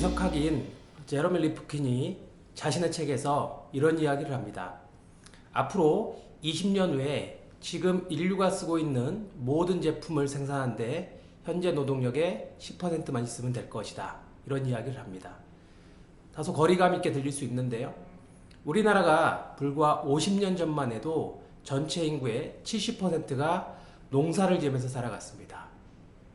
척학인 제러미 리프킨이 자신의 책에서 이런 이야기를 합니다. 앞으로 20년 후에 지금 인류가 쓰고 있는 모든 제품을 생산하는데 현재 노동력의 10%만 있으면 될 것이다. 이런 이야기를 합니다. 다소 거리감 있게 들릴 수 있는데요. 우리나라가 불과 50년 전만 해도 전체 인구의 70%가 농사를 지으면서 살아갔습니다.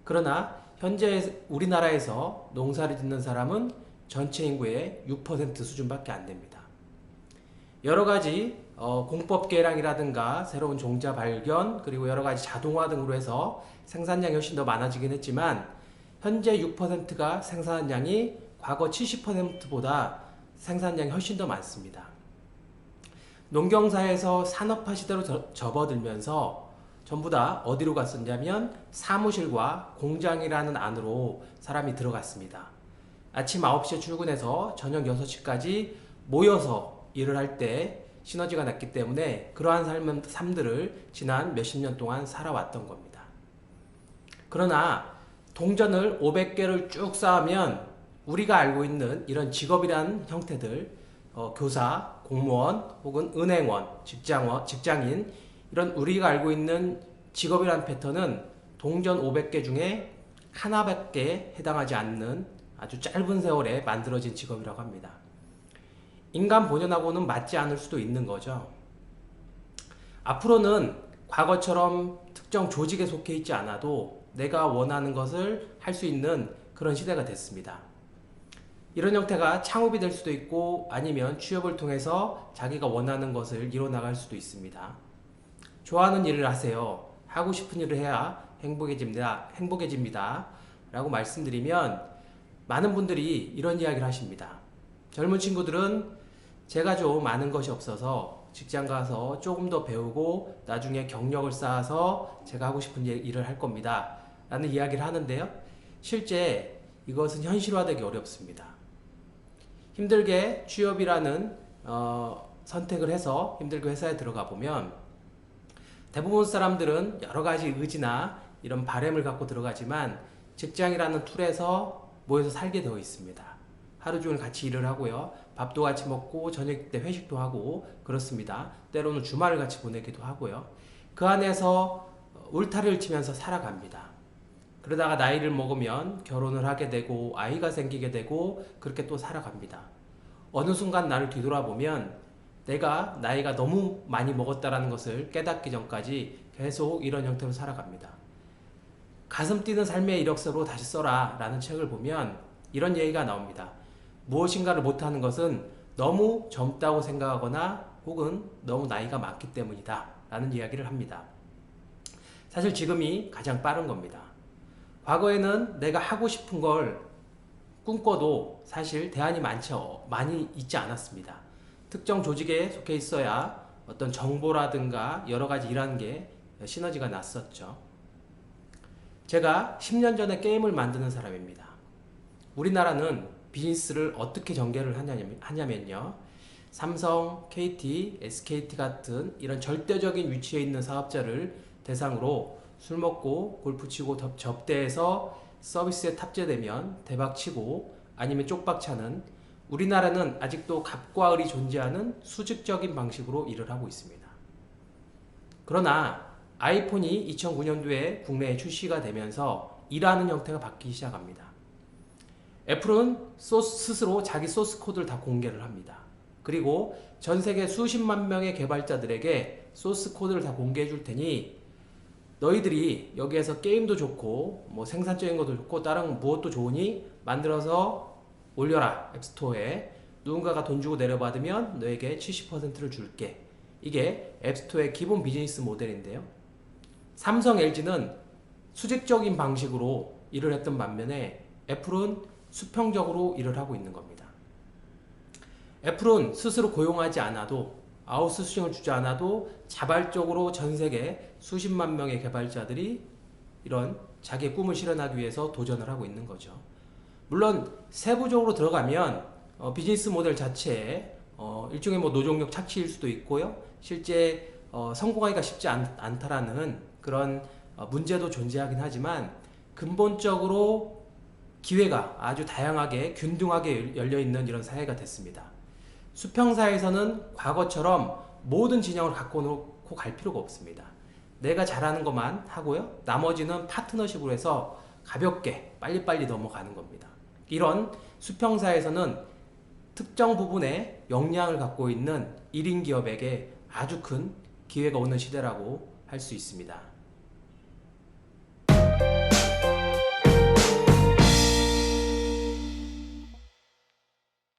그러나 현재 우리나라에서 농사를 짓는 사람은 전체 인구의 6% 수준밖에 안 됩니다. 여러 가지 공법 개량이라든가 새로운 종자 발견 그리고 여러 가지 자동화 등으로 해서 생산량이 훨씬 더 많아지긴 했지만 현재 6%가 생산한 양이 과거 70%보다 생산량이 훨씬 더 많습니다. 농경사에서 산업화 시대로 접어들면서 전부 다 어디로 갔었냐면 사무실과 공장이라는 안으로 사람이 들어갔습니다. 아침 9시에 출근해서 저녁 6시까지 모여서 일을 할 때 시너지가 났기 때문에 그러한 삶들을 지난 몇십 년 동안 살아왔던 겁니다. 그러나 동전을 500개를 쭉 쌓으면 우리가 알고 있는 이런 직업이라는 형태들, 교사, 공무원 혹은 은행원, 직장인 이런 우리가 알고 있는 직업이라는 패턴은 동전 500개 중에 하나밖에 해당하지 않는 아주 짧은 세월에 만들어진 직업이라고 합니다. 인간 본연하고는 맞지 않을 수도 있는 거죠. 앞으로는 과거처럼 특정 조직에 속해 있지 않아도 내가 원하는 것을 할 수 있는 그런 시대가 됐습니다. 이런 형태가 창업이 될 수도 있고 아니면 취업을 통해서 자기가 원하는 것을 이뤄나갈 수도 있습니다. 좋아하는 일을 하세요. 하고 싶은 일을 해야 행복해집니다. 라고 말씀드리면 많은 분들이 이런 이야기를 하십니다. 젊은 친구들은 제가 좀 아는 것이 없어서 직장 가서 조금 더 배우고 나중에 경력을 쌓아서 제가 하고 싶은 일을 할 겁니다. 라는 이야기를 하는데요. 실제 이것은 현실화되기 어렵습니다. 힘들게 취업이라는 선택을 해서 힘들게 회사에 들어가 보면 대부분 사람들은 여러 가지 의지나 이런 바램을 갖고 들어가지만 직장이라는 툴에서 모여서 살게 되어 있습니다. 하루 종일 같이 일을 하고요. 밥도 같이 먹고 저녁 때 회식도 하고 그렇습니다. 때로는 주말을 같이 보내기도 하고요. 그 안에서 울타리를 치면서 살아갑니다. 그러다가 나이를 먹으면 결혼을 하게 되고 아이가 생기게 되고 그렇게 또 살아갑니다. 어느 순간 나를 뒤돌아보면 내가 나이가 너무 많이 먹었다는 것을 깨닫기 전까지 계속 이런 형태로 살아갑니다. 가슴 뛰는 삶의 이력서로 다시 써라 라는 책을 보면 이런 얘기가 나옵니다. 무엇인가를 못하는 것은 너무 젊다고 생각하거나 혹은 너무 나이가 많기 때문이다 라는 이야기를 합니다. 사실 지금이 가장 빠른 겁니다. 과거에는 내가 하고 싶은 걸 꿈꿔도 사실 대안이 많이 있지 않았습니다. 특정 조직에 속해 있어야 어떤 정보라든가 여러 가지 일하는 게 시너지가 났었죠. 제가 10년 전에 게임을 만드는 사람입니다. 우리나라는 비즈니스를 어떻게 전개를 하냐면요. 삼성, KT, SKT 같은 이런 절대적인 위치에 있는 사업자를 대상으로 술 먹고 골프 치고 접대해서 서비스에 탑재되면 대박치고 아니면 쪽박차는 우리나라는 아직도 갑과 을이 존재하는 수직적인 방식으로 일을 하고 있습니다. 그러나 아이폰이 2009년도에 국내에 출시가 되면서 일하는 형태가 바뀌기 시작합니다. 애플은 스스로 자기 소스 코드를 다 공개를 합니다. 그리고 전 세계 수십만 명의 개발자들에게 소스 코드를 다 공개해 줄 테니 너희들이 여기에서 게임도 좋고 뭐 생산적인 것도 좋고 다른 무엇도 좋으니 만들어서 올려라 앱스토어에. 누군가가 돈 주고 내려받으면 너에게 70%를 줄게. 이게 앱스토어의 기본 비즈니스 모델인데요. 삼성, LG는 수직적인 방식으로 일을 했던 반면에 애플은 수평적으로 일을 하고 있는 겁니다. 애플은 스스로 고용하지 않아도 아웃소싱을 주지 않아도 자발적으로 전 세계 수십만 명의 개발자들이 이런 자기의 꿈을 실현하기 위해서 도전을 하고 있는 거죠. 물론 세부적으로 들어가면 비즈니스 모델 자체에 일종의 노동력 착취일 수도 있고요. 실제 성공하기가 쉽지 않다라는 그런 문제도 존재하긴 하지만 근본적으로 기회가 아주 다양하게 균등하게 열려있는 이런 사회가 됐습니다. 수평사에서는 과거처럼 모든 진영을 갖고 놓고 갈 필요가 없습니다. 내가 잘하는 것만 하고요. 나머지는 파트너십으로 해서 가볍게 빨리빨리 넘어가는 겁니다. 이런 수평사에서는 특정 부분에 역량을 갖고 있는 1인 기업에게 아주 큰 기회가 오는 시대라고 할 수 있습니다.